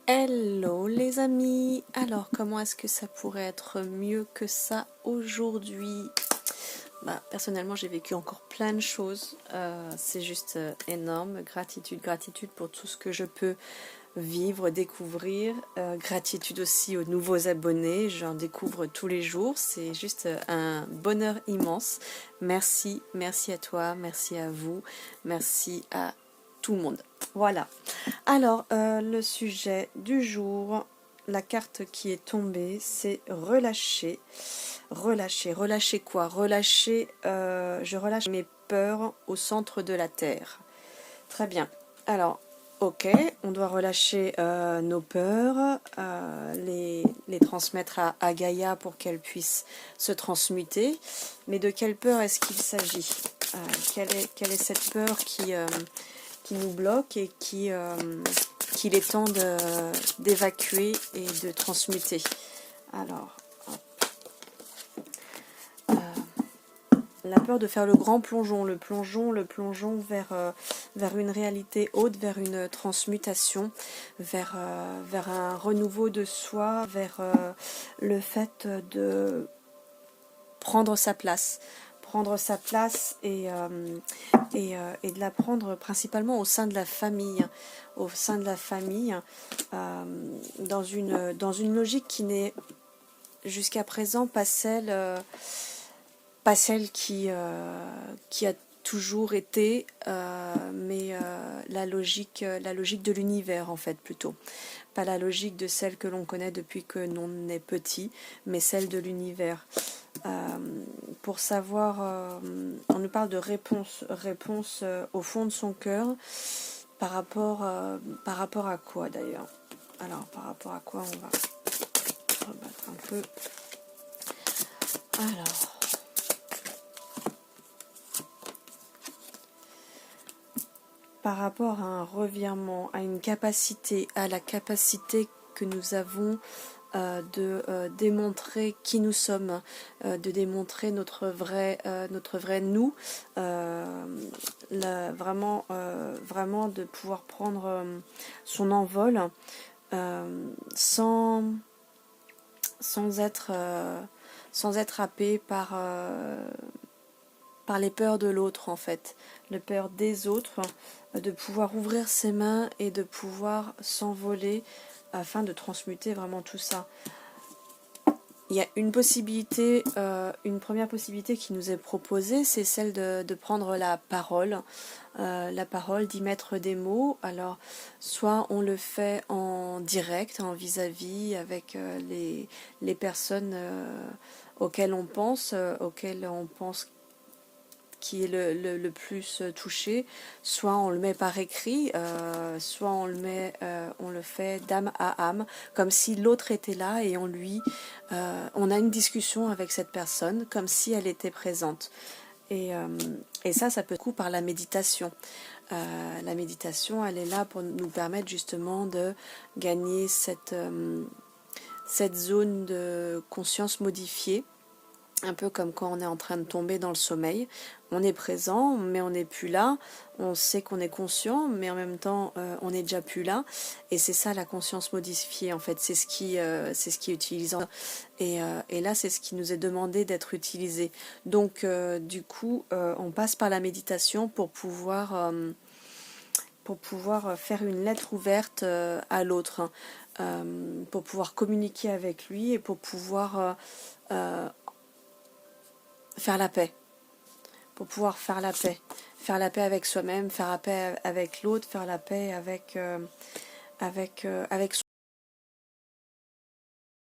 Hello les amis, alors comment est-ce que ça pourrait être mieux que ça aujourd'hui? Personnellement j'ai vécu encore plein de choses, c'est juste énorme, gratitude pour tout ce que je peux vivre, découvrir, gratitude aussi aux nouveaux abonnés, j'en découvre tous les jours, c'est juste un bonheur immense. Merci à toi, merci à vous, merci à tout le monde. Voilà. Alors, le sujet du jour, la carte qui est tombée, c'est relâcher. Relâcher quoi? Je relâche mes peurs au centre de la Terre. Très bien. Alors, ok, on doit relâcher nos peurs, les transmettre à Gaïa pour qu'elle puisse se transmuter. Mais de quelle peur est-ce qu'il s'agit? Quelle est cette peur qui nous bloque et qu'il est temps d'évacuer et de transmuter? Alors, la peur de faire le grand plongeon, le plongeon vers une réalité haute, vers une transmutation, vers un renouveau de soi, vers le fait de prendre sa place. Prendre sa place et de la prendre principalement au sein de la famille. Au sein de la famille, dans une logique qui n'est jusqu'à présent pas celle qui a toujours été, mais la logique de l'univers en fait plutôt. Pas la logique de celle que l'on connaît depuis que l'on est petit, mais celle de l'univers. Pour savoir, on nous parle de réponse au fond de son cœur, par rapport à quoi d'ailleurs? Alors, par rapport à quoi on va rebattre un peu. Alors, par rapport à un revirement, à une capacité, à la capacité que nous avons de démontrer qui nous sommes, de démontrer notre vrai nous, vraiment de pouvoir prendre son envol sans être happé par les peurs de l'autre en fait, les peurs des autres, de pouvoir ouvrir ses mains et de pouvoir s'envoler afin de transmuter vraiment tout ça. Il y a une possibilité, une première possibilité qui nous est proposée, c'est celle de prendre la parole, d'y mettre des mots. Alors, soit on le fait en direct, en vis-à-vis, avec les personnes auxquelles on pense qui est le plus touché, soit on le met par écrit, soit on le fait d'âme à âme, comme si l'autre était là et on a une discussion avec cette personne, comme si elle était présente. Et ça peut être par la méditation. La méditation, elle est là pour nous permettre justement de gagner cette zone de conscience modifiée. Un peu comme quand on est en train de tomber dans le sommeil. On est présent, mais on n'est plus là. On sait qu'on est conscient, mais en même temps, on n'est déjà plus là. Et c'est ça la conscience modifiée, en fait. C'est ce qui est utilisant. Et là, c'est ce qui nous est demandé d'être utilisé. Donc, du coup, on passe par la méditation pour pouvoir faire une lettre ouverte à l'autre, pour pouvoir communiquer avec lui et pour pouvoir faire la paix, faire la paix avec soi-même, faire la paix avec l'autre, faire la paix avec